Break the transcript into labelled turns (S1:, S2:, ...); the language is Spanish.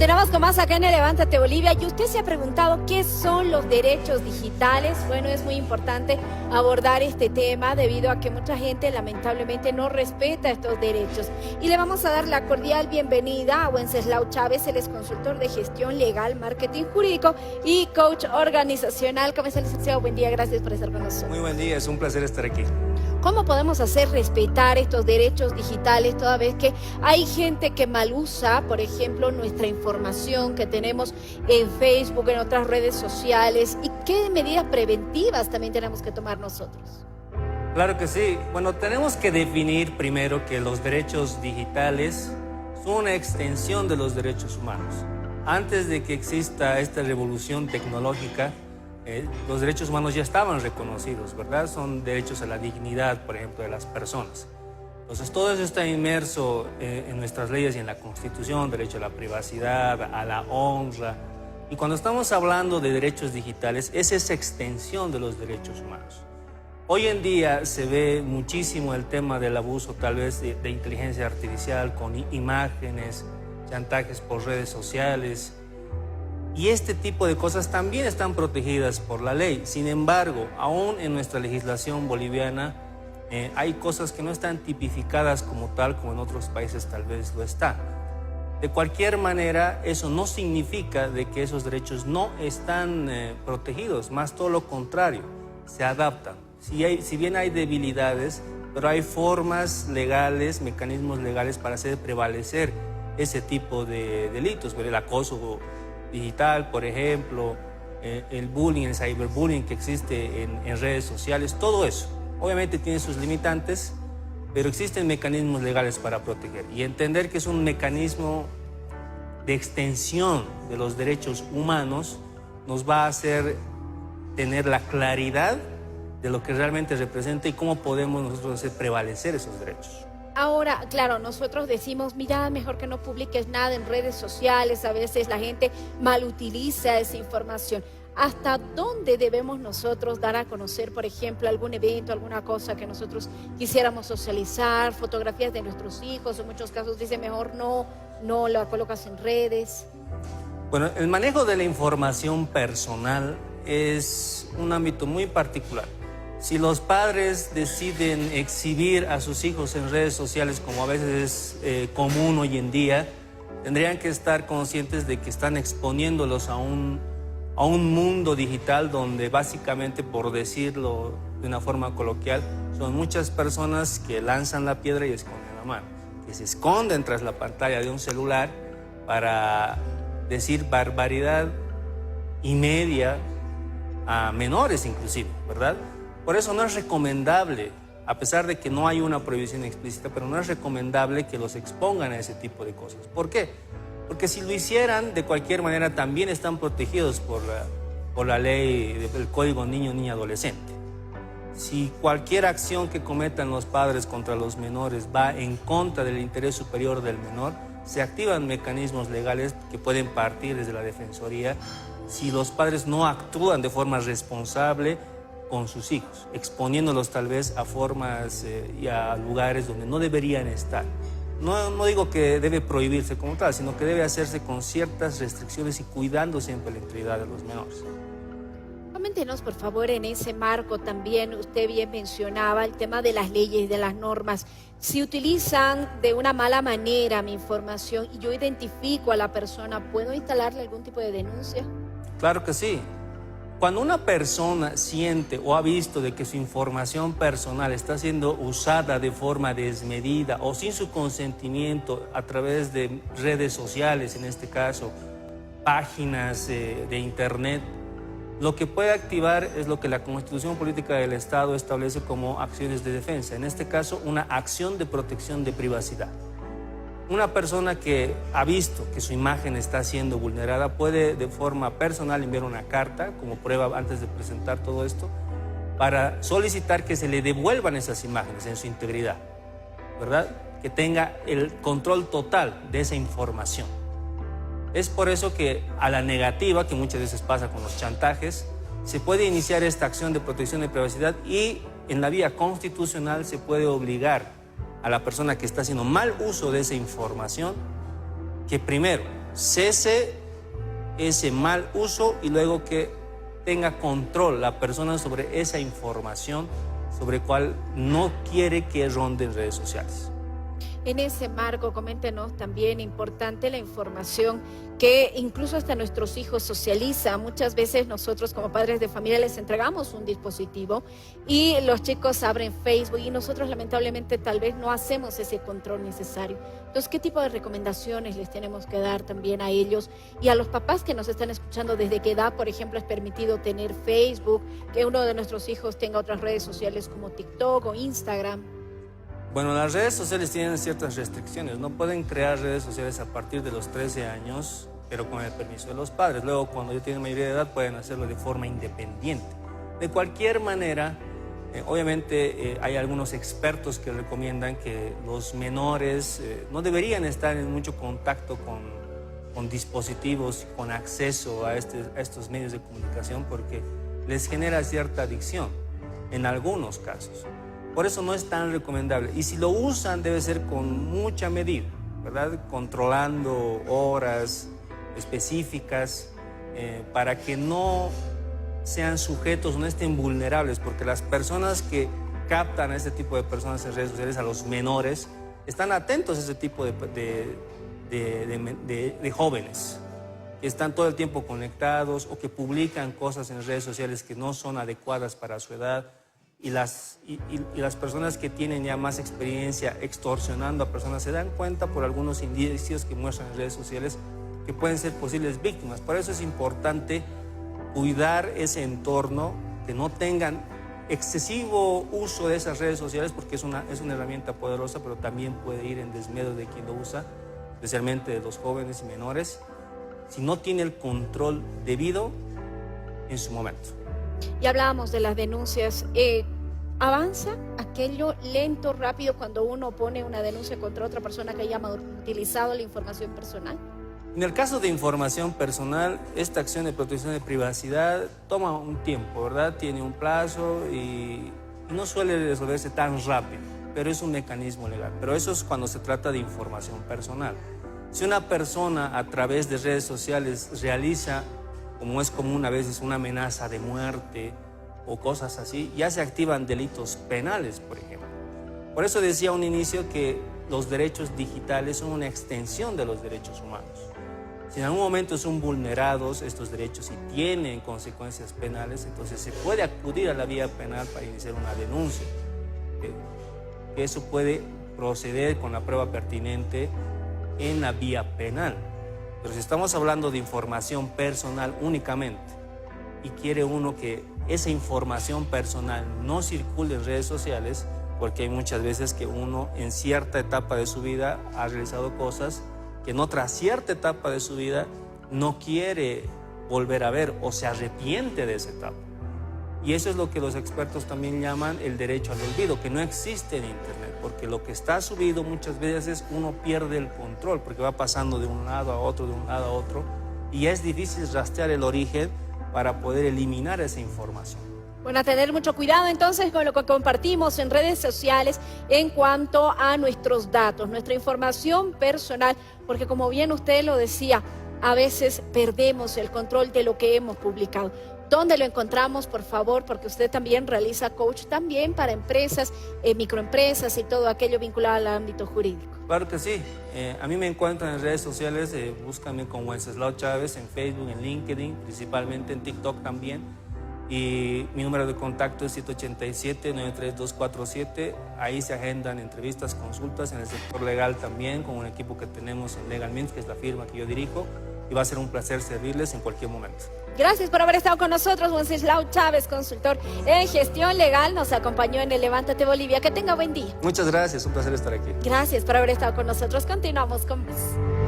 S1: Continuamos con más acá en el Levántate Bolivia. Y usted se ha preguntado qué son los derechos digitales. Bueno, es muy importante abordar este tema debido a que mucha gente lamentablemente no respeta estos derechos. Y le vamos a dar la cordial bienvenida a Wenceslao Chávez. Él es consultor de gestión legal, marketing jurídico y coach organizacional. ¿Cómo está, licenciado? Buen día, gracias por estar con nosotros.
S2: Muy buen día, es un placer estar aquí.
S1: ¿Cómo podemos hacer respetar estos derechos digitales toda vez que hay gente que mal usa, por ejemplo, nuestra información que tenemos en Facebook, en otras redes sociales? ¿Y qué medidas preventivas también tenemos que tomar nosotros?
S2: Claro que sí. Bueno, tenemos que definir primero que los derechos digitales son una extensión de los derechos humanos. Antes de que exista esta revolución tecnológica, los derechos humanos ya estaban reconocidos, ¿verdad? Son derechos a la dignidad, por ejemplo, de las personas. Entonces, todo eso está inmerso en nuestras leyes y en la Constitución, derecho a la privacidad, a la honra. Y cuando estamos hablando de derechos digitales, es esa extensión de los derechos humanos. Hoy en día se ve muchísimo el tema del abuso, tal vez, de inteligencia artificial, con imágenes, chantajes por redes sociales. Y este tipo de cosas también están protegidas por la ley. Sin embargo, aún en nuestra legislación boliviana hay cosas que no están tipificadas como tal, como en otros países tal vez lo está. De cualquier manera, eso no significa de que esos derechos no están protegidos, más todo lo contrario, se adaptan. Si bien hay debilidades, pero hay formas legales, mecanismos legales para hacer prevalecer ese tipo de delitos, el acoso digital, por ejemplo, el bullying, el cyberbullying que existe en redes sociales, todo eso. Obviamente tiene sus limitantes, pero existen mecanismos legales para proteger. Y entender que es un mecanismo de extensión de los derechos humanos nos va a hacer tener la claridad de lo que realmente representa y cómo podemos nosotros hacer prevalecer esos derechos.
S1: Ahora, claro, nosotros decimos, mira, mejor que no publiques nada en redes sociales. A veces la gente mal utiliza esa información. ¿Hasta dónde debemos nosotros dar a conocer, por ejemplo, algún evento, alguna cosa que nosotros quisiéramos socializar, fotografías de nuestros hijos? En muchos casos dicen, mejor no la colocas en redes.
S2: Bueno, el manejo de la información personal es un ámbito muy particular. Si los padres deciden exhibir a sus hijos en redes sociales, como a veces es común hoy en día, tendrían que estar conscientes de que están exponiéndolos a un mundo digital donde básicamente, por decirlo de una forma coloquial, son muchas personas que lanzan la piedra y esconden la mano, que se esconden tras la pantalla de un celular para decir barbaridad y media a menores inclusive, ¿verdad? Por eso no es recomendable, a pesar de que no hay una prohibición explícita, pero no es recomendable que los expongan a ese tipo de cosas. ¿Por qué? Porque si lo hicieran, de cualquier manera también están protegidos por la ley del Código Niño-Niña Adolescente. Si cualquier acción que cometan los padres contra los menores va en contra del interés superior del menor, se activan mecanismos legales que pueden partir desde la Defensoría si los padres no actúan de forma responsable con sus hijos, exponiéndolos tal vez a formas y a lugares donde no deberían estar. No digo que debe prohibirse como tal, sino que debe hacerse con ciertas restricciones y cuidando siempre la integridad de los menores.
S1: Coméntenos, por favor, en ese marco también, usted bien mencionaba el tema de las leyes, de las normas. Si utilizan de una mala manera mi información y yo identifico a la persona, ¿puedo instalarle algún tipo de denuncia?
S2: Claro que sí. Cuando una persona siente o ha visto de que su información personal está siendo usada de forma desmedida o sin su consentimiento a través de redes sociales, en este caso, páginas de internet, lo que puede activar es lo que la Constitución Política del Estado establece como acciones de defensa. En este caso, una acción de protección de privacidad. Una persona que ha visto que su imagen está siendo vulnerada puede de forma personal enviar una carta como prueba antes de presentar todo esto para solicitar que se le devuelvan esas imágenes en su integridad, ¿verdad? Que tenga el control total de esa información. Es por eso que a la negativa, que muchas veces pasa con los chantajes, se puede iniciar esta acción de protección de privacidad y en la vía constitucional se puede obligar a la persona que está haciendo mal uso de esa información que primero cese ese mal uso y luego que tenga control la persona sobre esa información sobre cual no quiere que ronde en redes sociales.
S1: En ese marco, coméntenos también, importante la información que incluso hasta nuestros hijos socializan. Muchas veces nosotros como padres de familia les entregamos un dispositivo y los chicos abren Facebook y nosotros lamentablemente tal vez no hacemos ese control necesario. Entonces, ¿qué tipo de recomendaciones les tenemos que dar también a ellos y a los papás que nos están escuchando? ¿Desde qué edad, por ejemplo, es permitido tener Facebook? Que uno de nuestros hijos tenga otras redes sociales como TikTok o Instagram.
S2: Bueno, las redes sociales tienen ciertas restricciones. No pueden crear redes sociales a partir de los 13 años, pero con el permiso de los padres. Luego, cuando ya tienen mayoría de edad, pueden hacerlo de forma independiente. De cualquier manera, obviamente hay algunos expertos que recomiendan que los menores no deberían estar en mucho contacto con dispositivos, con acceso a estos medios de comunicación, porque les genera cierta adicción en algunos casos. Por eso no es tan recomendable. Y si lo usan, debe ser con mucha medida, ¿verdad? Controlando horas específicas para que no sean sujetos, no estén vulnerables, porque las personas que captan a este tipo de personas en redes sociales, a los menores, están atentos a ese tipo de jóvenes que están todo el tiempo conectados o que publican cosas en redes sociales que no son adecuadas para su edad. Y las personas que tienen ya más experiencia extorsionando a personas se dan cuenta por algunos indicios que muestran en redes sociales que pueden ser posibles víctimas. Por eso es importante cuidar ese entorno, que no tengan excesivo uso de esas redes sociales, porque es una herramienta poderosa, pero también puede ir en desmedro de quien lo usa, especialmente de los jóvenes y menores, si no tiene el control debido en su momento.
S1: Y hablábamos de las denuncias. ¿Avanza aquello lento, rápido, cuando uno pone una denuncia contra otra persona que haya utilizado la información personal?
S2: En el caso de información personal, esta acción de protección de privacidad toma un tiempo, ¿verdad? Tiene un plazo y no suele resolverse tan rápido, pero es un mecanismo legal. Pero eso es cuando se trata de información personal. Si una persona a través de redes sociales realiza, como es común a veces, una amenaza de muerte o cosas así, ya se activan delitos penales, por ejemplo. Por eso decía a un inicio que los derechos digitales son una extensión de los derechos humanos. Si en algún momento son vulnerados estos derechos y tienen consecuencias penales, entonces se puede acudir a la vía penal para iniciar una denuncia. Eso puede proceder con la prueba pertinente en la vía penal. Pero si estamos hablando de información personal únicamente y quiere uno que esa información personal no circule en redes sociales, porque hay muchas veces que uno en cierta etapa de su vida ha realizado cosas que en otra cierta etapa de su vida no quiere volver a ver o se arrepiente de esa etapa. Y eso es lo que los expertos también llaman el derecho al olvido, que no existe en Internet, porque lo que está subido muchas veces uno pierde el control, porque va pasando de un lado a otro, de un lado a otro, y es difícil rastrear el origen para poder eliminar esa información.
S1: Bueno, a tener mucho cuidado entonces con lo que compartimos en redes sociales en cuanto a nuestros datos, nuestra información personal, porque como bien usted lo decía, a veces perdemos el control de lo que hemos publicado. ¿Dónde lo encontramos, por favor? Porque usted también realiza coach también para empresas, microempresas y todo aquello vinculado al ámbito jurídico.
S2: Claro que sí. A mí me encuentran en redes sociales, búscame con Wenceslao Chávez en Facebook, en LinkedIn, principalmente en TikTok también. Y mi número de contacto es 787-93247. Ahí se agendan entrevistas, consultas en el sector legal también, con un equipo que tenemos en Legal Mint, que es la firma que yo dirijo. Y va a ser un placer servirles en cualquier momento.
S1: Gracias por haber estado con nosotros, Wenceslao Chávez, consultor en gestión legal. Nos acompañó en el Levántate Bolivia. Que tenga buen día.
S2: Muchas gracias, un placer estar aquí.
S1: Gracias por haber estado con nosotros. Continuamos con más.